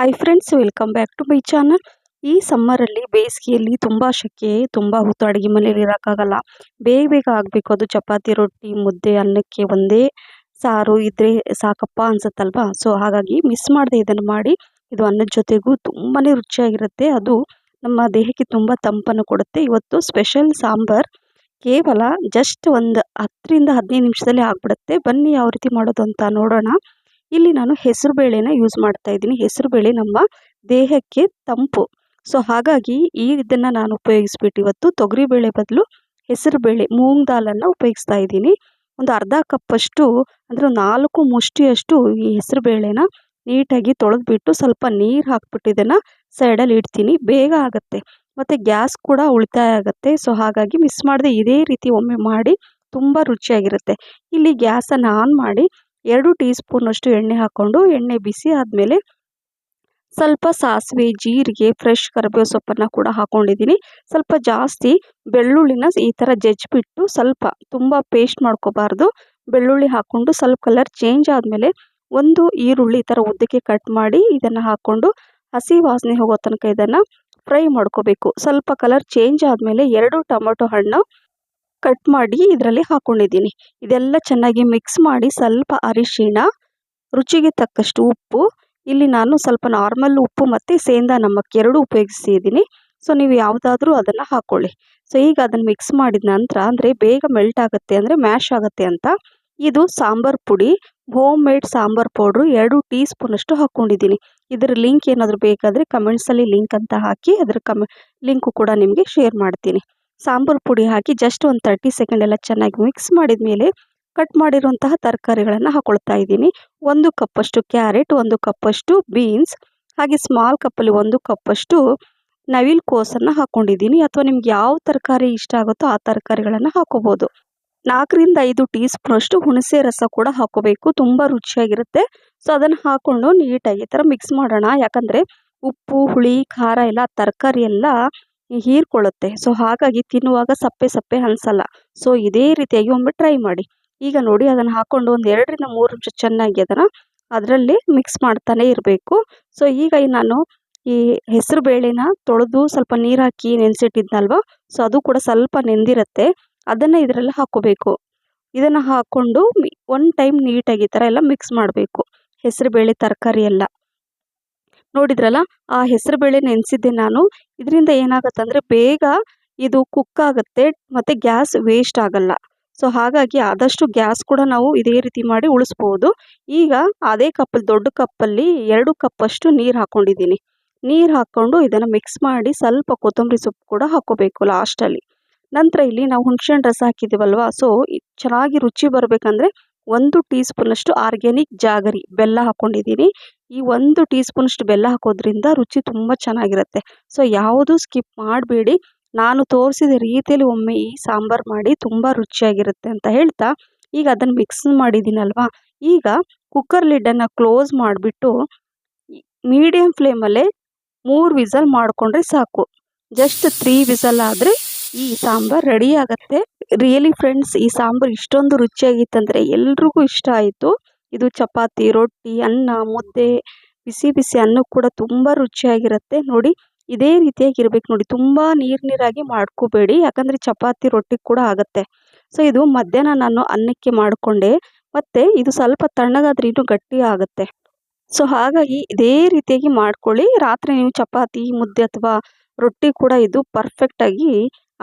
Hi friends, welcome back to my channel. ಈ ಸಮ್ಮರಲ್ಲಿ ಬೇಸಿಗೆಯಲ್ಲಿ ತುಂಬ ಶೆಕೆ, ತುಂಬ ಹೊತ್ತು ಅಡುಗೆ ಮನೇಲಿ ಇರೋಕ್ಕಾಗಲ್ಲ. ಬೇಗ ಬೇಗ ಆಗಬೇಕು. ಅದು ಚಪಾತಿ, ರೊಟ್ಟಿ, ಮುದ್ದೆ, ಅನ್ನಕ್ಕೆ ಒಂದೇ ಸಾರು ಇದ್ದರೆ ಸಾಕಪ್ಪ ಅನ್ಸುತ್ತಲ್ವಾ. ಸೊ ಹಾಗಾಗಿ ಮಿಸ್ ಮಾಡದೆ ಇದನ್ನು ಮಾಡಿ. ಇದು ಅನ್ನದ ಜೊತೆಗೂ ತುಂಬಾ ರುಚಿಯಾಗಿರುತ್ತೆ. ಅದು ನಮ್ಮ ದೇಹಕ್ಕೆ ತುಂಬ ತಂಪನ್ನು ಕೊಡುತ್ತೆ. ಇವತ್ತು ಸ್ಪೆಷಲ್ ಸಾಂಬಾರ್. ಕೇವಲ ಜಸ್ಟ್ ಒಂದು 10-15 ನಿಮಿಷದಲ್ಲಿ ಆಗಿಬಿಡುತ್ತೆ. ಬನ್ನಿ ಯಾವ ರೀತಿ ಮಾಡೋದು ಅಂತ ನೋಡೋಣ. ಇಲ್ಲಿ ನಾನು ಹೆಸರು ಬೇಳೆನ ಯೂಸ್ ಮಾಡ್ತಾ ಇದ್ದೀನಿ. ಹೆಸರು ಬೇಳೆ ನಮ್ಮ ದೇಹಕ್ಕೆ ತಂಪು. ಸೊ ಹಾಗಾಗಿ ಇದನ್ನು ನಾನು ಉಪಯೋಗಿಸ್ಬಿಟ್ಟು ಇವತ್ತು ತೊಗರಿಬೇಳೆ ಬದಲು ಹೆಸರು ಬೇಳೆ ಮೂಂಗ್ ದಾಲನ್ನು ಉಪಯೋಗಿಸ್ತಾ ಇದ್ದೀನಿ. ಒಂದು ಅರ್ಧ ಕಪ್ಪಷ್ಟು ಅಂದರೆ 4 ಮುಷ್ಟಿಯಷ್ಟು ಈ ಹೆಸರು ಬೇಳೆನ ನೀಟಾಗಿ ತೊಳೆದ್ಬಿಟ್ಟು ಸ್ವಲ್ಪ ನೀರು ಹಾಕ್ಬಿಟ್ಟು ಇದನ್ನು ಸೈಡಲ್ಲಿ ಇಡ್ತೀನಿ. ಬೇಗ ಆಗುತ್ತೆ ಮತ್ತು ಗ್ಯಾಸ್ ಕೂಡ ಉಳಿತಾಯ ಆಗುತ್ತೆ. ಸೊ ಹಾಗಾಗಿ ಮಿಸ್ ಮಾಡದೆ ಇದೇ ರೀತಿ ಒಮ್ಮೆ ಮಾಡಿ, ತುಂಬ ರುಚಿಯಾಗಿರುತ್ತೆ. ಇಲ್ಲಿ ಗ್ಯಾಸನ್ನು ಆನ್ ಮಾಡಿ 2 ಟೀ ಸ್ಪೂನಷ್ಟು ಎಣ್ಣೆ ಹಾಕ್ಕೊಂಡು, ಎಣ್ಣೆ ಬಿಸಿ ಆದಮೇಲೆ ಸ್ವಲ್ಪ ಸಾಸಿವೆ, ಜೀರಿಗೆ, ಫ್ರೆಶ್ ಕರಿಬೇವು ಸೊಪ್ಪನ್ನು ಕೂಡ ಹಾಕ್ಕೊಂಡಿದ್ದೀನಿ. ಸ್ವಲ್ಪ ಜಾಸ್ತಿ ಬೆಳ್ಳುಳ್ಳಿನ ಈ ಥರ ಜಜ್ಜಿಬಿಟ್ಟು, ಸ್ವಲ್ಪ ತುಂಬ ಪೇಸ್ಟ್ ಮಾಡ್ಕೋಬಾರ್ದು, ಬೆಳ್ಳುಳ್ಳಿ ಹಾಕ್ಕೊಂಡು ಸ್ವಲ್ಪ ಕಲರ್ ಚೇಂಜ್ ಆದಮೇಲೆ ಒಂದು ಈರುಳ್ಳಿ ಈ ಥರ ಉದ್ದಕ್ಕೆ ಕಟ್ ಮಾಡಿ ಇದನ್ನು ಹಾಕ್ಕೊಂಡು ಹಸಿ ವಾಸನೆ ಹೋಗೋ ತನಕ ಇದನ್ನು ಫ್ರೈ ಮಾಡ್ಕೋಬೇಕು. ಸ್ವಲ್ಪ ಕಲರ್ ಚೇಂಜ್ ಆದಮೇಲೆ 2 ಟೊಮೊಟೊ ಹಣ್ಣು ಕಟ್ ಮಾಡಿ ಇದರಲ್ಲಿ ಹಾಕ್ಕೊಂಡಿದ್ದೀನಿ. ಇದೆಲ್ಲ ಚೆನ್ನಾಗಿ ಮಿಕ್ಸ್ ಮಾಡಿ ಸ್ವಲ್ಪ ಅರಿಶಿಣ, ರುಚಿಗೆ ತಕ್ಕಷ್ಟು ಉಪ್ಪು, ಇಲ್ಲಿ ನಾನು ಸ್ವಲ್ಪ ನಾರ್ಮಲ್ ಉಪ್ಪು ಮತ್ತು ಸೇಂದಾ ನಮಕ್ 2 ಉಪಯೋಗಿಸಿದ್ದೀನಿ. ಸೊ ನೀವು ಯಾವುದಾದ್ರೂ ಅದನ್ನು ಹಾಕ್ಕೊಳ್ಳಿ. ಸೊ ಈಗ ಅದನ್ನು ಮಿಕ್ಸ್ ಮಾಡಿದ ನಂತರ, ಅಂದರೆ ಬೇಗ ಮೆಲ್ಟ್ ಆಗುತ್ತೆ, ಅಂದರೆ ಮ್ಯಾಶ್ ಆಗುತ್ತೆ ಅಂತ, ಇದು ಸಾಂಬಾರು ಪುಡಿ, home made sambar powder 2 tea ಸ್ಪೂನಷ್ಟು ಹಾಕ್ಕೊಂಡಿದ್ದೀನಿ. ಇದರ ಲಿಂಕ್ ಏನಾದರೂ ಬೇಕಾದರೆ ಕಮೆಂಟ್ಸಲ್ಲಿ ಲಿಂಕ್ ಅಂತ ಹಾಕಿ, ಅದರ ಲಿಂಕು ಕೂಡ ನಿಮಗೆ ಶೇರ್ ಮಾಡ್ತೀನಿ. ಸಾಂಬಾರು ಪುಡಿ ಹಾಕಿ ಜಸ್ಟ್ ಒಂದು 30 ಸೆಕೆಂಡ್ ಎಲ್ಲ ಚೆನ್ನಾಗಿ ಮಿಕ್ಸ್ ಮಾಡಿದ ಮೇಲೆ ಕಟ್ ಮಾಡಿರುವಂತಹ ತರಕಾರಿಗಳನ್ನು ಹಾಕ್ಕೊಳ್ತಾ ಇದ್ದೀನಿ. 1 ಕಪ್ಪಷ್ಟು ಕ್ಯಾರೆಟ್, 1 ಕಪ್ಪಷ್ಟು ಬೀನ್ಸ್, ಹಾಗೆ ಸ್ಮಾಲ್ ಕಪ್ಪಲ್ಲಿ 1 ಕಪ್ಪಷ್ಟು ನವಿಲು ಕೋಸನ್ನು ಹಾಕ್ಕೊಂಡಿದ್ದೀನಿ. ಅಥವಾ ನಿಮ್ಗೆ ಯಾವ ತರಕಾರಿ ಇಷ್ಟ ಆಗುತ್ತೋ ಆ ತರಕಾರಿಗಳನ್ನು ಹಾಕೋಬೋದು. 4-5 ಟೀ ಸ್ಪೂನಷ್ಟು ಹುಣಸೆ ರಸ ಕೂಡ ಹಾಕೋಬೇಕು, ತುಂಬ ರುಚಿಯಾಗಿರುತ್ತೆ. ಸೊ ಅದನ್ನು ಹಾಕ್ಕೊಂಡು ನೀಟಾಗಿ ಈ ಥರ ಮಿಕ್ಸ್ ಮಾಡೋಣ. ಯಾಕಂದರೆ ಉಪ್ಪು, ಹುಳಿ, ಖಾರ ಎಲ್ಲ ತರಕಾರಿ ಎಲ್ಲ ಹೀರ್ಕೊಳ್ಳುತ್ತೆ. ಸೊ ಹಾಗಾಗಿ ತಿನ್ನುವಾಗ ಸಪ್ಪೆ ಸಪ್ಪೆ ಅನಿಸಲ್ಲ. ಸೊ ಇದೇ ರೀತಿಯಾಗಿ ಒಮ್ಮೆ ಟ್ರೈ ಮಾಡಿ. ಈಗ ನೋಡಿ, ಅದನ್ನು ಹಾಕ್ಕೊಂಡು ಒಂದು 2-3 ನಿಮಿಷ ಚೆನ್ನಾಗಿ ಅದರಲ್ಲಿ ಮಿಕ್ಸ್ ಮಾಡ್ತಾನೆ ಇರಬೇಕು. ಸೊ ಈಗ ನಾನು ಈ ಹೆಸರು ಬೇಳೆನ ತೊಳೆದು ಸ್ವಲ್ಪ ನೀರು ಹಾಕಿ ನೆನೆಸಿಟ್ಟಿದ್ನಲ್ವ, ಸೊ ಅದು ಕೂಡ ಸ್ವಲ್ಪ ನೆಂದಿರುತ್ತೆ. ಅದನ್ನು ಇದರಲ್ಲಿ ಹಾಕ್ಕೋಬೇಕು. ಇದನ್ನು ಹಾಕ್ಕೊಂಡು ಒನ್ ಟೈಮ್ ನೀಟಾಗಿ ಈ ಥರ ಎಲ್ಲ ಮಿಕ್ಸ್ ಮಾಡಬೇಕು. ಹೆಸರು ಬೇಳೆ ತರಕಾರಿ ಎಲ್ಲ ನೋಡಿದ್ರಲ್ಲ, ಆ ಹೆಸರು ಬೇಳೆ ನೆನೆಸಿದ್ದೆ ನಾನು. ಇದರಿಂದ ಏನಾಗುತ್ತೆ ಅಂದರೆ ಬೇಗ ಇದು ಕುಕ್ ಆಗುತ್ತೆ ಮತ್ತು ಗ್ಯಾಸ್ ವೇಸ್ಟ್ ಆಗಲ್ಲ. ಸೊ ಹಾಗಾಗಿ ಆದಷ್ಟು ಗ್ಯಾಸ್ ಕೂಡ ನಾವು ಇದೇ ರೀತಿ ಮಾಡಿ ಉಳಿಸ್ಬೋದು. ಈಗ ಅದೇ ಕಪ್ಪಲ್ಲಿ, ದೊಡ್ಡ ಕಪ್ಪಲ್ಲಿ 2 ಕಪ್ಪಷ್ಟು ನೀರು ಹಾಕ್ಕೊಂಡಿದ್ದೀನಿ. ನೀರು ಹಾಕ್ಕೊಂಡು ಇದನ್ನು ಮಿಕ್ಸ್ ಮಾಡಿ ಸ್ವಲ್ಪ ಕೊತ್ತಂಬರಿ ಸೊಪ್ಪು ಕೂಡ ಹಾಕ್ಕೋಬೇಕು ಲಾಸ್ಟಲ್ಲಿ. ನಂತರ ಇಲ್ಲಿ ನಾವು ಹುಣಸೆಹಣ್ಣು ರಸ ಹಾಕಿದ್ದೀವಲ್ವ, ಸೊ ಚೆನ್ನಾಗಿ ರುಚಿ ಬರಬೇಕಂದ್ರೆ 1 ಟೀ ಸ್ಪೂನಷ್ಟು ಆರ್ಗ್ಯಾನಿಕ್ ಜಾಗರಿ ಬೆಲ್ಲ ಹಾಕ್ಕೊಂಡಿದ್ದೀನಿ. ಈ 1 ಟೀ ಸ್ಪೂನಷ್ಟು ಬೆಲ್ಲ ಹಾಕೋದ್ರಿಂದ ರುಚಿ ತುಂಬ ಚೆನ್ನಾಗಿರುತ್ತೆ. ಸೊ ಯಾವುದೂ ಸ್ಕಿಪ್ ಮಾಡಬೇಡಿ. ನಾನು ತೋರಿಸಿದ ರೀತಿಯಲ್ಲಿ ಒಮ್ಮೆ ಈ ಸಾಂಬಾರು ಮಾಡಿ, ತುಂಬ ರುಚಿಯಾಗಿರುತ್ತೆ ಅಂತ ಹೇಳ್ತಾ, ಈಗ ಅದನ್ನು ಮಿಕ್ಸ್ ಮಾಡಿದ್ದೀನಲ್ವ, ಈಗ ಕುಕ್ಕರ್ ಲಿಡ್ಡನ್ನು ಕ್ಲೋಸ್ ಮಾಡಿಬಿಟ್ಟು ಮೀಡಿಯಮ್ ಫ್ಲೇಮಲ್ಲೇ 3 ವಿಸಲ್ ಮಾಡಿಕೊಂಡ್ರೆ ಸಾಕು. ಜಸ್ಟ್ 3 ವಿಸಲ್ ಆದರೆ ಈ ಸಾಂಬಾರು ರೆಡಿ ಆಗುತ್ತೆ. ರಿಯಲಿ ಫ್ರೆಂಡ್ಸ್, ಈ ಸಾಂಬಾರು ಇಷ್ಟೊಂದು ರುಚಿಯಾಗಿತ್ತಂದರೆ ಎಲ್ರಿಗೂ ಇಷ್ಟ ಆಯಿತು. ಇದು ಚಪಾತಿ, ರೊಟ್ಟಿ, ಅನ್ನ, ಮುದ್ದೆ, ಬಿಸಿ ಬಿಸಿ ಅನ್ನಕ್ಕೆ ಕೂಡ ತುಂಬ ರುಚಿಯಾಗಿರುತ್ತೆ. ನೋಡಿ, ಇದೇ ರೀತಿಯಾಗಿ ಇರಬೇಕು ನೋಡಿ. ತುಂಬ ನೀರಾಗಿ ಮಾಡ್ಕೋಬೇಡಿ, ಯಾಕಂದರೆ ಚಪಾತಿ, ರೊಟ್ಟಿ ಕೂಡ ಆಗುತ್ತೆ. ಸೊ ಇದು ಮಧ್ಯಾಹ್ನ ನಾನು ಅನ್ನಕ್ಕೆ ಮಾಡಿಕೊಂಡೆ, ಮತ್ತು ಇದು ಸ್ವಲ್ಪ ತಣ್ಣಗಾದ್ರೆ ಇನ್ನೂ ಗಟ್ಟಿ ಆಗುತ್ತೆ. ಸೊ ಹಾಗಾಗಿ ಇದೇ ರೀತಿಯಾಗಿ ಮಾಡ್ಕೊಳ್ಳಿ. ರಾತ್ರಿ ನೀವು ಚಪಾತಿ, ಮುದ್ದೆ ಅಥವಾ ರೊಟ್ಟಿ ಕೂಡ ಇದು ಪರ್ಫೆಕ್ಟಾಗಿ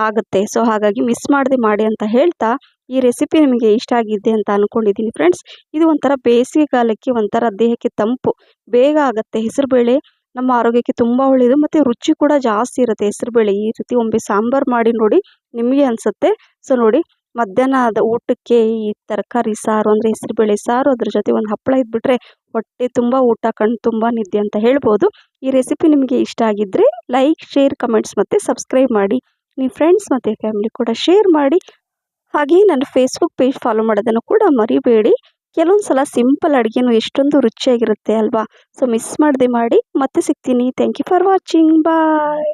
ಆಗುತ್ತೆ. ಸೊ ಹಾಗಾಗಿ ಮಿಸ್ ಮಾಡದೆ ಮಾಡಿ ಅಂತ ಹೇಳ್ತಾ, ಈ ರೆಸಿಪಿ ನಿಮಗೆ ಇಷ್ಟ ಆಗಿದೆ ಅಂತ ಅಂದ್ಕೊಂಡಿದ್ದೀನಿ ಫ್ರೆಂಡ್ಸ್. ಇದು ಒಂಥರ ಬೇಸಿಗೆ ಕಾಲಕ್ಕೆ ಒಂಥರ ದೇಹಕ್ಕೆ ತಂಪು, ಬೇಗ ಆಗುತ್ತೆ. ಹೆಸರುಬೇಳೆ ನಮ್ಮ ಆರೋಗ್ಯಕ್ಕೆ ತುಂಬ ಒಳ್ಳೆಯದು ಮತ್ತು ರುಚಿ ಕೂಡ ಜಾಸ್ತಿ ಇರುತ್ತೆ. ಹೆಸರುಬೇಳೆ ಈ ರೀತಿ ಒಮ್ಮೆ ಸಾಂಬಾರು ಮಾಡಿ ನೋಡಿ, ನಿಮಗೆ ಅನಿಸುತ್ತೆ. ಸೊ ನೋಡಿ, ಮಧ್ಯಾಹ್ನದ ಊಟಕ್ಕೆ ಈ ತರಕಾರಿ ಸಾರು ಅಂದರೆ ಹೆಸರುಬೇಳೆ ಸಾರು, ಅದ್ರ ಜೊತೆ ಒಂದು ಹಪ್ಪಳ ಇದ್ಬಿಟ್ರೆ ಹೊಟ್ಟೆ ತುಂಬ ಊಟ, ಕಣ್ಣು ತುಂಬ ನಿದ್ದೆ ಅಂತ ಹೇಳ್ಬೋದು. ಈ ರೆಸಿಪಿ ನಿಮಗೆ ಇಷ್ಟ ಆಗಿದ್ದರೆ ಲೈಕ್, ಶೇರ್, ಕಮೆಂಟ್ಸ್ ಮತ್ತು ಸಬ್ಸ್ಕ್ರೈಬ್ ಮಾಡಿ. ನಿಮ್ಮ ಫ್ರೆಂಡ್ಸ್ ಮತ್ತು ಫ್ಯಾಮಿಲಿ ಕೂಡ ಶೇರ್ ಮಾಡಿ. ಹಾಗೆ ನನ್ನ ಫೇಸ್ಬುಕ್ ಪೇಜ್ ಫಾಲೋ ಮಾಡೋದನ್ನು ಕೂಡ ಮರಿಬೇಡಿ. ಕೆಲವೊಂದು ಸಲ ಸಿಂಪಲ್ ಅಡುಗೆನೂ ಎಷ್ಟೊಂದು ರುಚಿಯಾಗಿರುತ್ತೆ ಅಲ್ವಾ. ಸೊ ಮಿಸ್ ಮಾಡದೆ ಮಾಡಿ. ಮತ್ತೆ ಸಿಗ್ತೀನಿ. Thank you for watching. Bye.